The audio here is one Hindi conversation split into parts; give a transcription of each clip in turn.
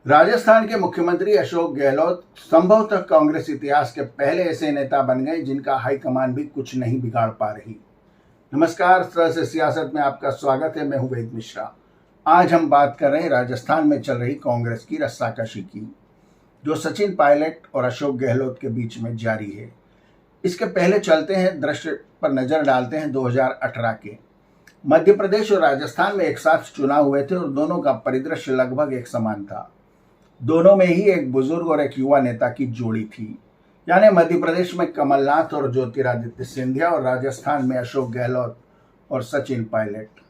राजस्थान के मुख्यमंत्री अशोक गहलोत संभवतः कांग्रेस इतिहास के पहले ऐसे नेता बन गए जिनका हाईकमान भी कुछ नहीं बिगाड़ पा रही। नमस्कार, सरल से सियासत में आपका स्वागत है। मैं हूं वेद मिश्रा। आज हम बात कर रहे हैं राजस्थान में चल रही कांग्रेस की रस्साकशी की, जो सचिन पायलट और अशोक गहलोत के बीच में जारी है। इसके पहले चलते हैं दृश्य पर नजर डालते हैं 2018 के। मध्य प्रदेश और राजस्थान में एक साथ चुनाव हुए थे और दोनों का परिदृश्य लगभग एक समान था। दोनों में ही एक बुजुर्ग और एक युवा नेता की जोड़ी थी, यानी मध्य प्रदेश में कमलनाथ और ज्योतिरादित्य सिंधिया और राजस्थान में अशोक गहलोत और सचिन पायलट।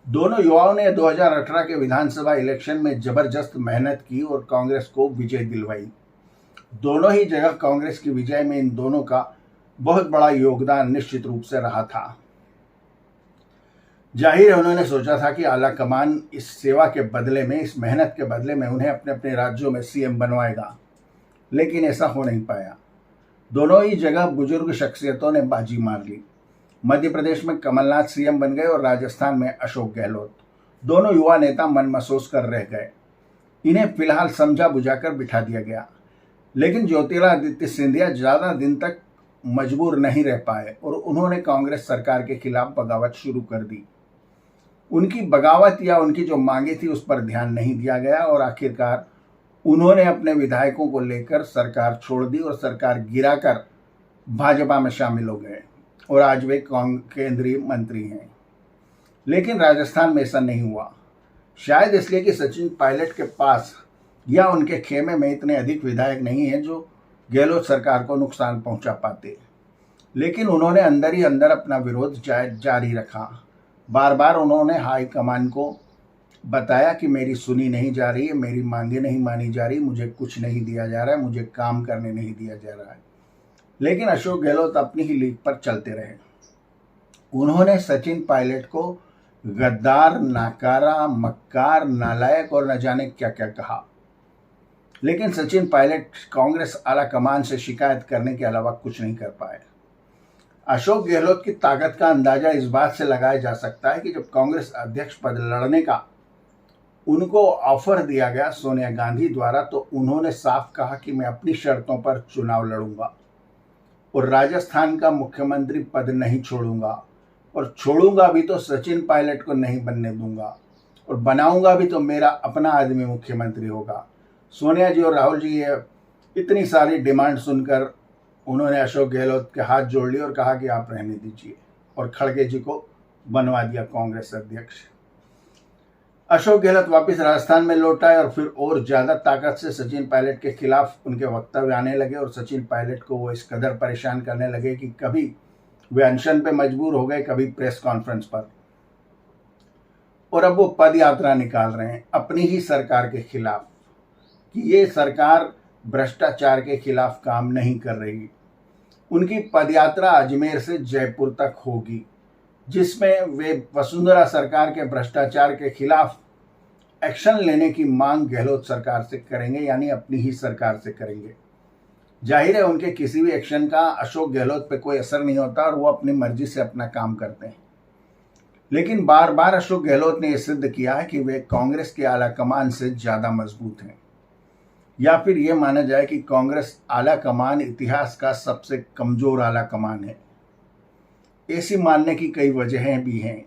दोनों युवाओं ने 2018 के विधानसभा इलेक्शन में जबरदस्त मेहनत की और कांग्रेस को विजय दिलवाई। दोनों ही जगह कांग्रेस की विजय में इन दोनों का बहुत बड़ा योगदान निश्चित रूप से रहा था। जाहिर है उन्होंने सोचा था कि आला कमान इस सेवा के बदले में, इस मेहनत के बदले में उन्हें अपने अपने राज्यों में सीएम बनवाएगा, लेकिन ऐसा हो नहीं पाया। दोनों ही जगह बुजुर्ग शख्सियतों ने बाजी मार ली। मध्य प्रदेश में कमलनाथ सीएम बन गए और राजस्थान में अशोक गहलोत। दोनों युवा नेता मन महसूस कर रह गए। इन्हें फिलहाल समझा बुझाकर बिठा दिया गया, लेकिन ज्योतिरादित्य सिंधिया ज्यादा दिन तक मजबूर नहीं रह पाए और उन्होंने कांग्रेस सरकार के खिलाफ बगावत शुरू कर दी। उनकी बगावत या उनकी जो मांगे थी उस पर ध्यान नहीं दिया गया और आखिरकार उन्होंने अपने विधायकों को लेकर सरकार छोड़ दी और सरकार गिराकर भाजपा में शामिल हो गए और आज वे केंद्रीय मंत्री हैं। लेकिन राजस्थान में ऐसा नहीं हुआ, शायद इसलिए कि सचिन पायलट के पास या उनके खेमे में इतने अधिक विधायक नहीं हैं जो गहलोत सरकार को नुकसान पहुंचा पाते। लेकिन उन्होंने अंदर ही अंदर अपना विरोध जारी रखा। बार बार उन्होंने हाईकमान को बताया कि मेरी सुनी नहीं जा रही है, मेरी मांगे नहीं मानी जा रही, मुझे कुछ नहीं दिया जा रहा है, मुझे काम करने नहीं दिया जा रहा है। लेकिन अशोक गहलोत अपनी ही लीड पर चलते रहे। उन्होंने सचिन पायलट को गद्दार, नाकारा, मक्कार, नालायक और न जाने क्या क्या कहा। लेकिन सचिन पायलट कांग्रेस आला कमान से शिकायत करने के अलावा कुछ नहीं कर पाए। अशोक गहलोत की ताकत का अंदाजा इस बात से लगाया जा सकता है कि जब कांग्रेस अध्यक्ष पद लड़ने का उनको ऑफर दिया गया सोनिया गांधी द्वारा, तो उन्होंने साफ कहा कि मैं अपनी शर्तों पर चुनाव लड़ूंगा और राजस्थान का मुख्यमंत्री पद नहीं छोड़ूंगा, और छोड़ूंगा भी तो सचिन पायलट को नहीं बनने दूंगा, और बनाऊंगा भी तो मेरा अपना आदमी मुख्यमंत्री होगा। सोनिया जी और राहुल जी ये इतनी सारी डिमांड सुनकर उन्होंने अशोक गहलोत के हाथ जोड़ लिए और कहा कि आप रहने दीजिए, और खड़गे जी को बनवा दिया कांग्रेस अध्यक्ष। अशोक गहलोत वापस राजस्थान में लौट आए और फिर और ज्यादा ताकत से सचिन पायलट के खिलाफ उनके वक्तव्य आने लगे और सचिन पायलट को वो इस कदर परेशान करने लगे कि कभी वे अनशन पे मजबूर हो गए, कभी प्रेस कॉन्फ्रेंस पर, और अब वो पद यात्रा निकाल रहे हैं अपनी ही सरकार के खिलाफ कि ये सरकार भ्रष्टाचार के खिलाफ काम नहीं कर रही। उनकी पदयात्रा अजमेर से जयपुर तक होगी, जिसमें वे वसुंधरा सरकार के भ्रष्टाचार के खिलाफ एक्शन लेने की मांग गहलोत सरकार से करेंगे, यानी अपनी ही सरकार से करेंगे। जाहिर है उनके किसी भी एक्शन का अशोक गहलोत पे कोई असर नहीं होता और वो अपनी मर्जी से अपना काम करते हैं। लेकिन बार बार अशोक गहलोत ने यह सिद्ध किया है कि वे कांग्रेस के आला कमान से ज्यादा मजबूत हैं, या फिर यह माना जाए कि कांग्रेस आला कमान इतिहास का सबसे कमजोर आला कमान है। ऐसी मानने की कई वजहें भी हैं,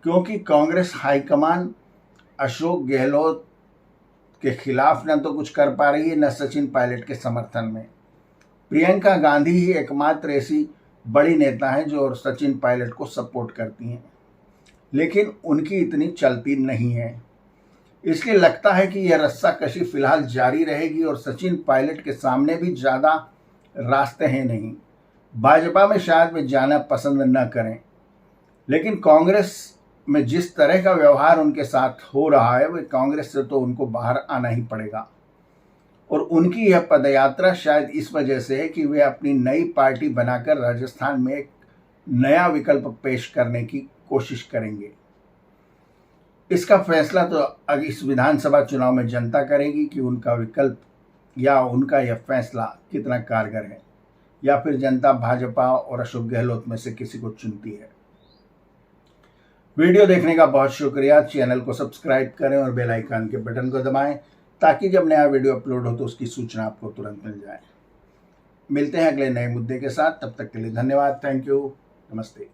क्योंकि कांग्रेस हाईकमान अशोक गहलोत के खिलाफ न तो कुछ कर पा रही है, न सचिन पायलट के समर्थन में। प्रियंका गांधी ही एकमात्र ऐसी बड़ी नेता है जो सचिन पायलट को सपोर्ट करती हैं, लेकिन उनकी इतनी चलती नहीं है। इसलिए लगता है कि यह रस्साकशी फिलहाल जारी रहेगी और सचिन पायलट के सामने भी ज्यादा रास्ते हैं नहीं। भाजपा में शायद वे जाना पसंद न करें, लेकिन कांग्रेस में जिस तरह का व्यवहार उनके साथ हो रहा है, वे कांग्रेस से तो उनको बाहर आना ही पड़ेगा। और उनकी यह पदयात्रा शायद इस वजह से है कि वे अपनी नई पार्टी बनाकर राजस्थान में एक नया विकल्प पेश करने की कोशिश करेंगे। इसका फैसला तो अब इस विधानसभा चुनाव में जनता करेगी कि उनका विकल्प या उनका यह फैसला कितना कारगर है, या फिर जनता भाजपा और अशोक गहलोत में से किसी को चुनती है। वीडियो देखने का बहुत शुक्रिया। चैनल को सब्सक्राइब करें और बेल आइकन के बटन को दबाएं ताकि जब नया वीडियो अपलोड हो तो उसकी सूचना आपको तुरंत मिल जाए। मिलते हैं अगले नए मुद्दे के साथ, तब तक के लिए धन्यवाद। Thank you. नमस्ते।